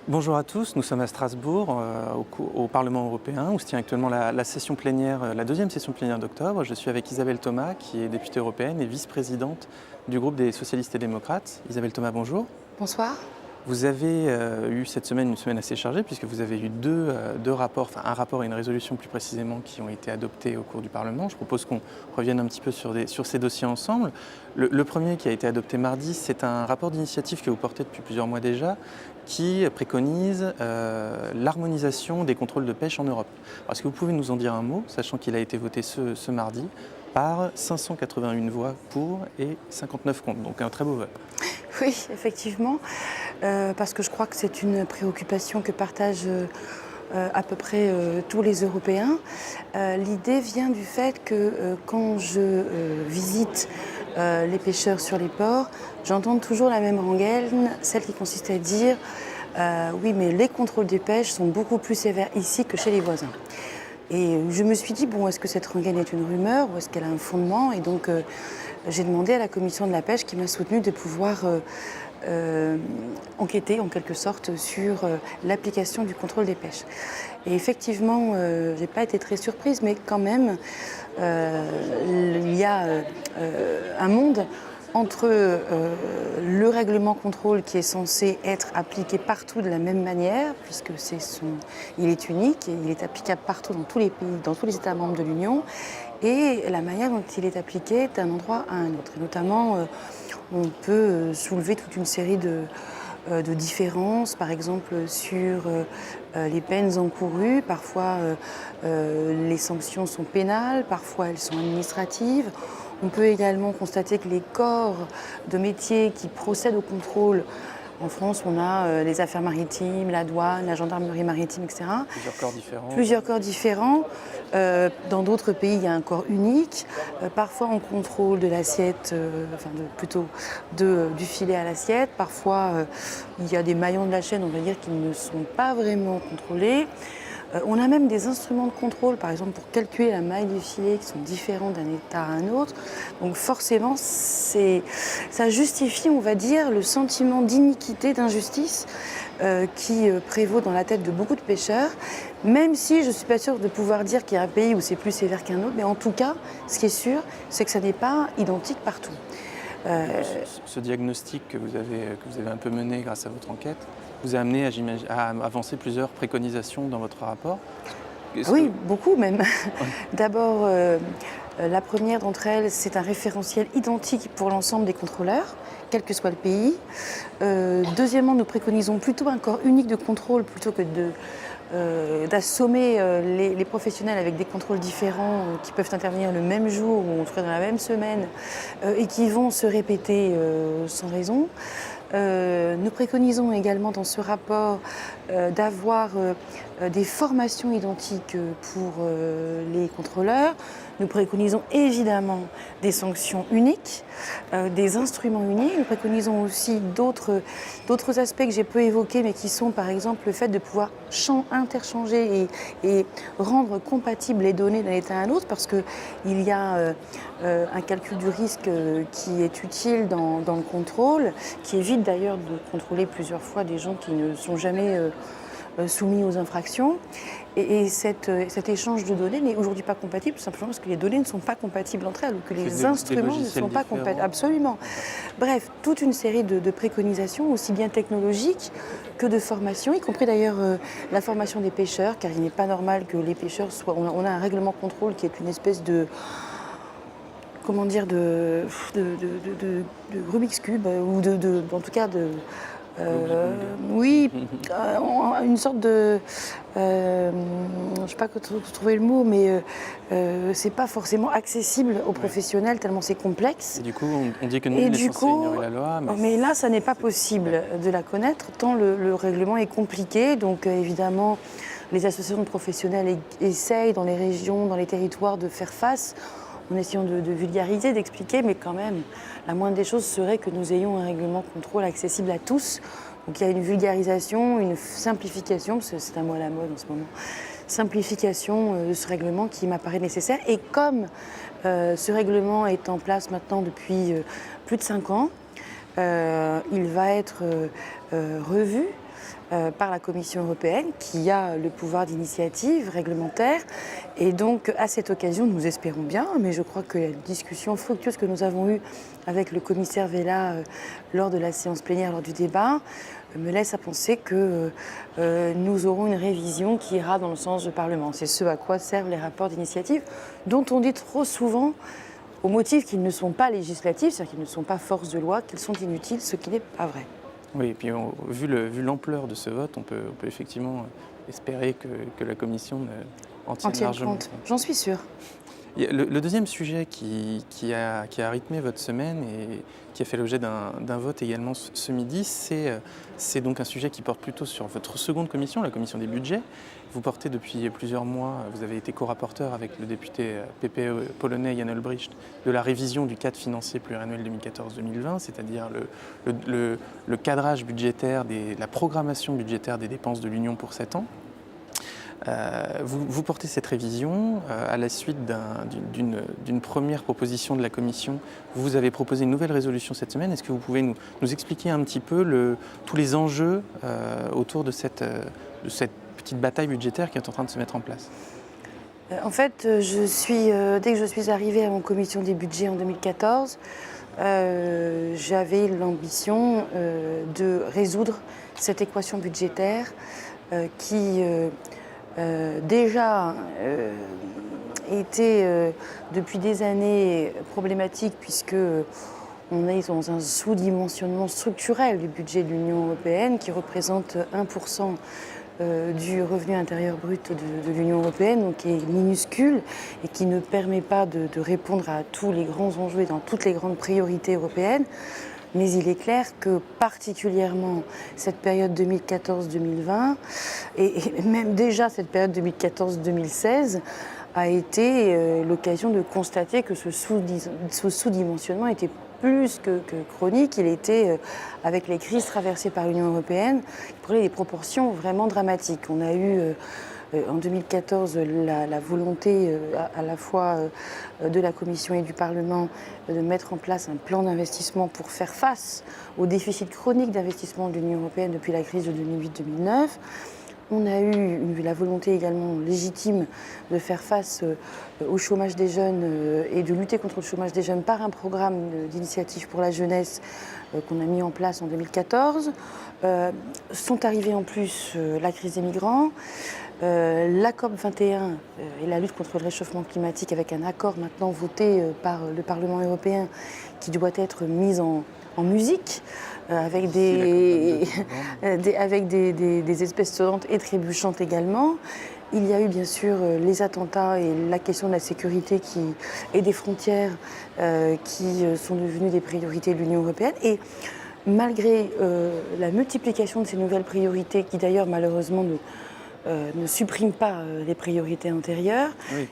Bonjour à tous, nous sommes à Strasbourg, au Parlement européen, où se tient actuellement la session plénière, la deuxième session plénière d'octobre. Je suis avec Isabelle Thomas, qui est députée européenne et vice-présidente du groupe des socialistes et démocrates. Isabelle Thomas, bonjour. Bonsoir. Vous avez eu cette semaine une semaine assez chargée, puisque vous avez eu deux rapports, enfin un rapport et une résolution plus précisément, qui ont été adoptés au cours du Parlement. Je propose qu'on revienne un petit peu sur ces dossiers ensemble. Le premier qui a été adopté mardi, c'est un rapport d'initiative que vous portez depuis plusieurs mois déjà, qui préconise l'harmonisation des contrôles de pêche en Europe. Alors, est-ce que vous pouvez nous en dire un mot, sachant qu'il a été voté ce mardi par 581 voix pour et 59 contre, donc un très beau vote. Oui, effectivement, parce que je crois que c'est une préoccupation que partagent à peu près tous les Européens. L'idée vient du fait que quand je visite les pêcheurs sur les ports, j'entends toujours la même rengaine, celle qui consiste à dire oui, mais les contrôles des pêches sont beaucoup plus sévères ici que chez les voisins. Et je me suis dit, bon, est-ce que cette rengaine est une rumeur ou est-ce qu'elle a un fondement? Et donc, j'ai demandé à la commission de la pêche qui m'a soutenue de pouvoir enquêter en quelque sorte sur l'application du contrôle des pêches. Et effectivement, je n'ai pas été très surprise, mais quand même, il y a un monde entre le règlement contrôle qui est censé être appliqué partout de la même manière, puisque il est unique et il est applicable partout dans tous les pays, dans tous les États membres de l'Union, et la manière dont il est appliqué d'un endroit à un autre. Et notamment, on peut soulever toute une série de différences, par exemple sur les peines encourues. Parfois, les sanctions sont pénales, parfois elles sont administratives. On peut également constater que les corps de métier qui procèdent au contrôle, en France, on a les affaires maritimes, la douane, la gendarmerie maritime, etc. Plusieurs corps différents. Plusieurs corps différents. Dans d'autres pays, il y a un corps unique. Parfois, on contrôle de l'assiette, du filet à l'assiette. Parfois, il y a des maillons de la chaîne, on va dire, qui ne sont pas vraiment contrôlés. On a même des instruments de contrôle, par exemple, pour calculer la maille du filet, qui sont différents d'un État à un autre. Donc forcément, ça justifie, on va dire, le sentiment d'iniquité, d'injustice qui prévaut dans la tête de beaucoup de pêcheurs, même si je ne suis pas sûre de pouvoir dire qu'il y a un pays où c'est plus sévère qu'un autre, mais en tout cas, ce qui est sûr, c'est que ça n'est pas identique partout. Ce diagnostic que vous avez un peu mené grâce à votre enquête vous a amené à avancer plusieurs préconisations dans votre rapport. Oui, beaucoup même. D'abord, la première d'entre elles, c'est un référentiel identique pour l'ensemble des contrôleurs, quel que soit le pays. Deuxièmement, nous préconisons plutôt un corps unique de contrôle plutôt que d'assommer les professionnels avec des contrôles différents qui peuvent intervenir le même jour ou en tout cas dans la même semaine et qui vont se répéter sans raison. Nous préconisons également dans ce rapport d'avoir des formations identiques pour les contrôleurs. Nous préconisons évidemment des sanctions uniques, des instruments uniques. Nous préconisons aussi d'autres aspects que j'ai peu évoqués, mais qui sont par exemple le fait de pouvoir interchanger et rendre compatibles les données d'un État à un autre, parce qu'il y a un calcul du risque qui est utile dans le contrôle, qui évite d'ailleurs de contrôler plusieurs fois des gens qui ne sont jamais soumis aux infractions. Et cet échange de données n'est aujourd'hui pas compatible, tout simplement parce que les données ne sont pas compatibles entre elles, ou que les instruments ne sont pas compatibles. Absolument. Bref, toute une série de préconisations, aussi bien technologiques que de formation, y compris d'ailleurs la formation des pêcheurs, car il n'est pas normal que les pêcheurs soient... On a un règlement contrôle qui est une espèce de... comment dire, de Rubik's Cube, ou en tout cas de... oui, une sorte de... je ne sais pas trouver le mot, mais c'est pas forcément accessible aux professionnels, tellement c'est complexe. Et du coup, on dit que nous, on est censé ignorer la loi. Mais là, ça n'est pas possible de la connaître, tant le règlement est compliqué. Donc évidemment, les associations de professionnels essayent dans les régions, dans les territoires, de faire face, en essayant de vulgariser, d'expliquer, mais quand même, la moindre des choses serait que nous ayons un règlement contrôle accessible à tous. Donc il y a une vulgarisation, une simplification, parce que c'est un mot à la mode en ce moment, simplification de ce règlement qui m'apparaît nécessaire. Et comme ce règlement est en place maintenant depuis plus de 5 ans, il va être revu par la Commission européenne, qui a le pouvoir d'initiative réglementaire. Et donc, à cette occasion, nous espérons bien, mais je crois que la discussion fructueuse que nous avons eue avec le commissaire Vella lors de la séance plénière, lors du débat, me laisse à penser que nous aurons une révision qui ira dans le sens du Parlement. C'est ce à quoi servent les rapports d'initiative, dont on dit trop souvent, au motif qu'ils ne sont pas législatifs, c'est-à-dire qu'ils ne sont pas force de loi, qu'ils sont inutiles, ce qui n'est pas vrai. Oui, et puis vu l'ampleur de ce vote, on peut effectivement espérer que la Commission en tienne largement compte. J'en suis sûre. Le deuxième sujet qui a rythmé votre semaine et qui a fait l'objet d'un vote également ce midi, c'est donc un sujet qui porte plutôt sur votre seconde commission, la commission des budgets. Vous portez depuis plusieurs mois, vous avez été co-rapporteur avec le député PPE polonais Jan Olbrycht de la révision du cadre financier pluriannuel 2014-2020, c'est-à-dire le cadrage budgétaire, la programmation budgétaire des dépenses de l'Union pour 7 ans. Vous portez cette révision à la suite d'une première proposition de la Commission. Vous avez proposé une nouvelle résolution cette semaine. Est-ce que vous pouvez nous expliquer un petit peu tous les enjeux autour de cette petite bataille budgétaire qui est en train de se mettre en place? En fait, dès que je suis arrivée en commission des budgets en 2014, j'avais l'ambition de résoudre cette équation budgétaire qui déjà était depuis des années problématique puisque on est dans un sous-dimensionnement structurel du budget de l'Union européenne qui représente 1% du revenu intérieur brut de l'Union européenne, donc qui est minuscule et qui ne permet pas de répondre à tous les grands enjeux et dans toutes les grandes priorités européennes. Mais il est clair que particulièrement cette période 2014-2020 et même déjà cette période 2014-2016 a été l'occasion de constater que ce sous-dimensionnement était plus que chronique. Il était, avec les crises traversées par l'Union européenne, il prenait des proportions vraiment dramatiques. On a eu en 2014 la volonté à la fois de la Commission et du Parlement de mettre en place un plan d'investissement pour faire face au déficit chronique d'investissement de l'Union européenne depuis la crise de 2008-2009. On a eu la volonté également légitime de faire face au chômage des jeunes et de lutter contre le chômage des jeunes par un programme d'initiative pour la jeunesse qu'on a mis en place en 2014. Sont arrivées en plus la crise des migrants, la COP21 et la lutte contre le réchauffement climatique avec un accord maintenant voté par le Parlement européen qui doit être mis en musique. Avec des espèces sonnantes et trébuchantes également. Il y a eu bien sûr les attentats et la question de la sécurité et des frontières qui sont devenues des priorités de l'Union européenne. Et malgré la multiplication de ces nouvelles priorités, qui d'ailleurs malheureusement ne suppriment pas les priorités antérieures,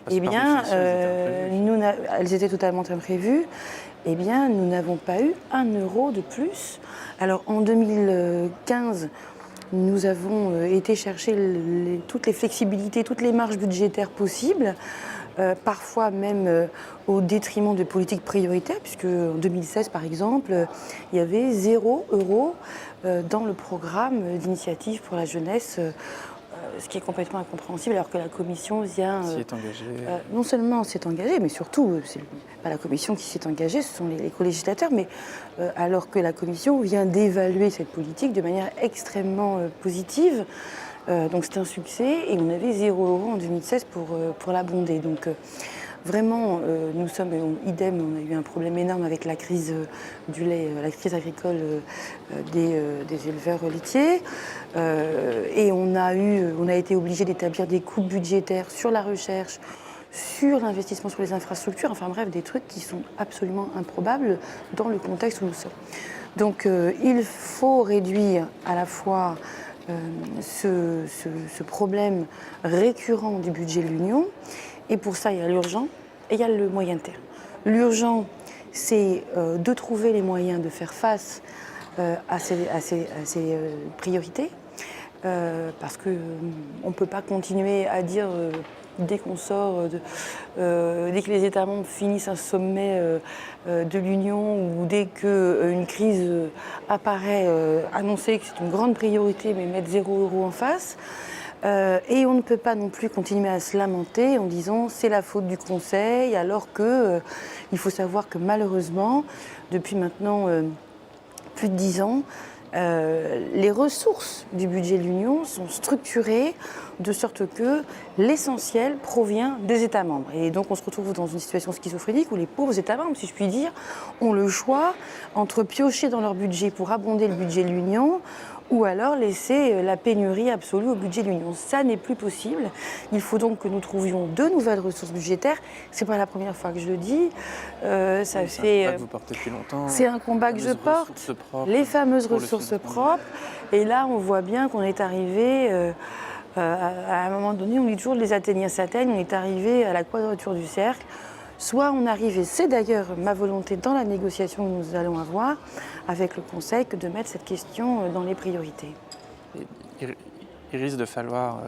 eh bien, elles étaient totalement imprévues. Eh bien, nous n'avons pas eu 1 euro de plus. Alors, en 2015, nous avons été chercher toutes les flexibilités, toutes les marges budgétaires possibles, parfois même au détriment de politiques prioritaires, puisque en 2016, par exemple, il y avait 0 euro dans le programme d'initiative pour la jeunesse, ce qui est complètement incompréhensible, alors que la Commission vient... s'y est engagée. Non seulement s'y est engagée, mais surtout, ce n'est pas la Commission qui s'y est engagée, ce sont les co-législateurs, mais alors que la Commission vient d'évaluer cette politique de manière extrêmement positive. Donc c'est un succès, et on avait 0 euro en 2016 pour l'abonder. Donc vraiment, nous sommes idem, on a eu un problème énorme avec la crise du lait, la crise agricole des éleveurs laitiers. Et on a été obligé d'établir des coupes budgétaires sur la recherche, sur l'investissement sur les infrastructures, enfin bref, des trucs qui sont absolument improbables dans le contexte où nous sommes. Donc il faut réduire à la fois ce problème récurrent du budget de l'Union, et pour ça il y a l'urgent et il y a le moyen terme. L'urgent, c'est de trouver les moyens de faire face à ces priorités, parce qu'on ne peut pas continuer à dire dès qu'on sort, dès que les États membres finissent un sommet de l'Union ou dès qu'une crise apparaît, annoncer que c'est une grande priorité mais mettre 0 € en face. Et on ne peut pas non plus continuer à se lamenter en disant c'est la faute du Conseil, alors que il faut savoir que malheureusement, depuis maintenant plus de 10 ans, les ressources du budget de l'Union sont structurées de sorte que l'essentiel provient des États membres. Et donc on se retrouve dans une situation schizophrénique où les pauvres États membres, si je puis dire, ont le choix entre piocher dans leur budget pour abonder le budget de l'Union ou alors laisser la pénurie absolue au budget de l'Union. Ça n'est plus possible. Il faut donc que nous trouvions de nouvelles ressources budgétaires. C'est pas la première fois que je le dis. Ça fait. C'est un combat que vous portez depuis longtemps. C'est un combat que je porte. Les fameuses ressources propres. Et là, on voit bien qu'on est arrivé. À un moment donné, on dit toujours les Athéniens s'atteignent. On est arrivé à la quadrature du cercle. Soit on arrive, et c'est d'ailleurs ma volonté dans la négociation que nous allons avoir avec le Conseil, que de mettre cette question dans les priorités. Il risque de falloir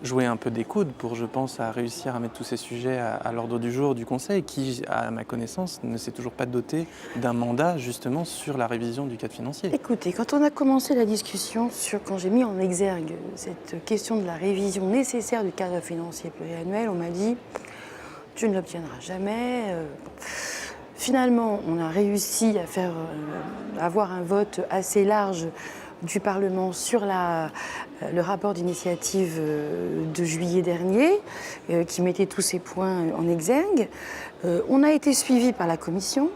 jouer un peu des coudes pour, je pense, à réussir à mettre tous ces sujets à l'ordre du jour du Conseil, qui, à ma connaissance, ne s'est toujours pas doté d'un mandat justement sur la révision du cadre financier. Écoutez, quand on a commencé la discussion, quand j'ai mis en exergue cette question de la révision nécessaire du cadre financier pluriannuel, on m'a dit tu ne l'obtiendras jamais. Finalement, on a réussi à avoir un vote assez large du Parlement sur le rapport d'initiative de juillet dernier, qui mettait tous ces points en exergue. On a été suivi par la Commission.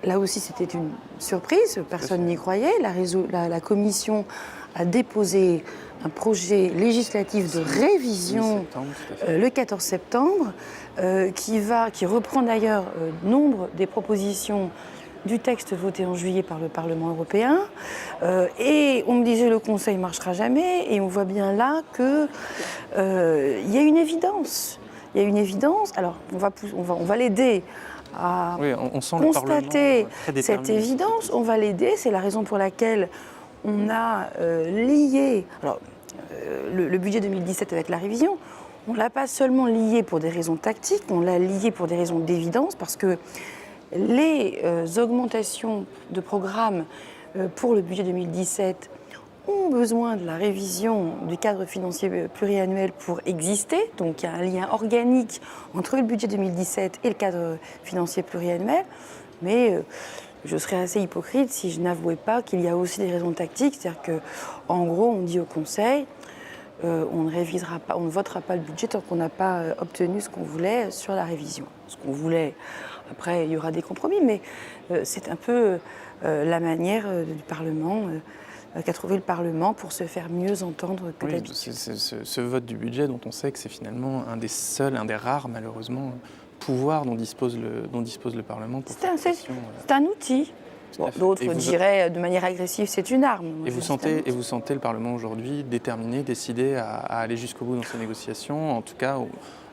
Là aussi, c'était une surprise, personne n'y croyait. La Commission a déposé un projet législatif de révision le 14 septembre, qui reprend d'ailleurs nombre des propositions du texte voté en juillet par le Parlement européen. Et on me disait le Conseil ne marchera jamais, et on voit bien là qu'il y a une évidence. Il y a une évidence. Alors, on va l'aider à constater cette évidence. On va l'aider, c'est la raison pour laquelle on a lié le budget 2017 avec la révision. On ne l'a pas seulement lié pour des raisons tactiques, on l'a lié pour des raisons d'évidence, parce que les augmentations de programmes pour le budget 2017 ont besoin de la révision du cadre financier pluriannuel pour exister. Donc il y a un lien organique entre le budget 2017 et le cadre financier pluriannuel. Mais je serais assez hypocrite si je n'avouais pas qu'il y a aussi des raisons tactiques. C'est-à-dire qu'en gros, on dit au Conseil, on ne votera pas le budget tant qu'on n'a pas obtenu ce qu'on voulait sur la révision. Ce qu'on voulait, après il y aura des compromis, mais c'est un peu la manière du Parlement qu'a trouvé le Parlement pour se faire mieux entendre que d'habitude. Ce vote du budget dont on sait que c'est finalement un des rares malheureusement pouvoirs dont dispose le Parlement pour faire pression. C'est un outil. Bon, d'autres diraient de manière agressive c'est une arme. Et vous sentez le Parlement aujourd'hui déterminé, décidé à aller jusqu'au bout dans ces négociations, en tout cas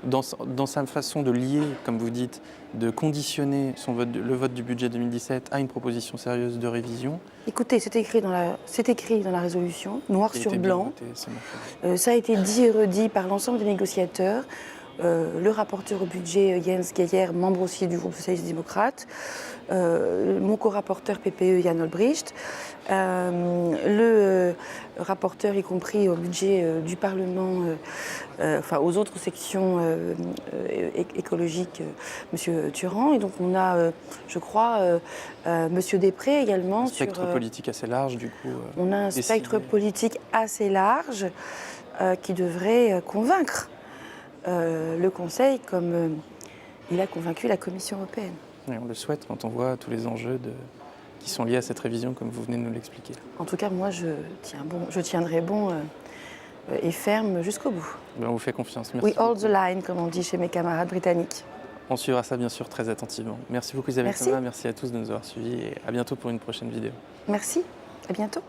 dans sa façon de lier, comme vous dites, de conditionner le vote du budget 2017 à une proposition sérieuse de révision. Écoutez, c'est écrit dans la résolution, noir sur blanc. Ça a été dit et redit par l'ensemble des négociateurs. Le rapporteur au budget Jens Geier, membre aussi du groupe socialiste démocrate, mon co-rapporteur PPE Jan Olbricht, le rapporteur y compris au budget du Parlement, aux autres sections écologiques, M. Turan. Et donc on a, je crois, M. Després également. Un spectre politique assez large du coup. On a un spectre politique assez large qui devrait convaincre le Conseil comme il a convaincu la Commission européenne. Et on le souhaite quand on voit tous les enjeux qui sont liés à cette révision, comme vous venez de nous l'expliquer. En tout cas, moi, je tiendrai bon et ferme jusqu'au bout. On vous fait confiance. Merci. We hold the line, comme on dit chez mes camarades britanniques. On suivra ça, bien sûr, très attentivement. Merci beaucoup, Isabelle Thomas. Merci à tous de nous avoir suivis et à bientôt pour une prochaine vidéo. Merci. À bientôt.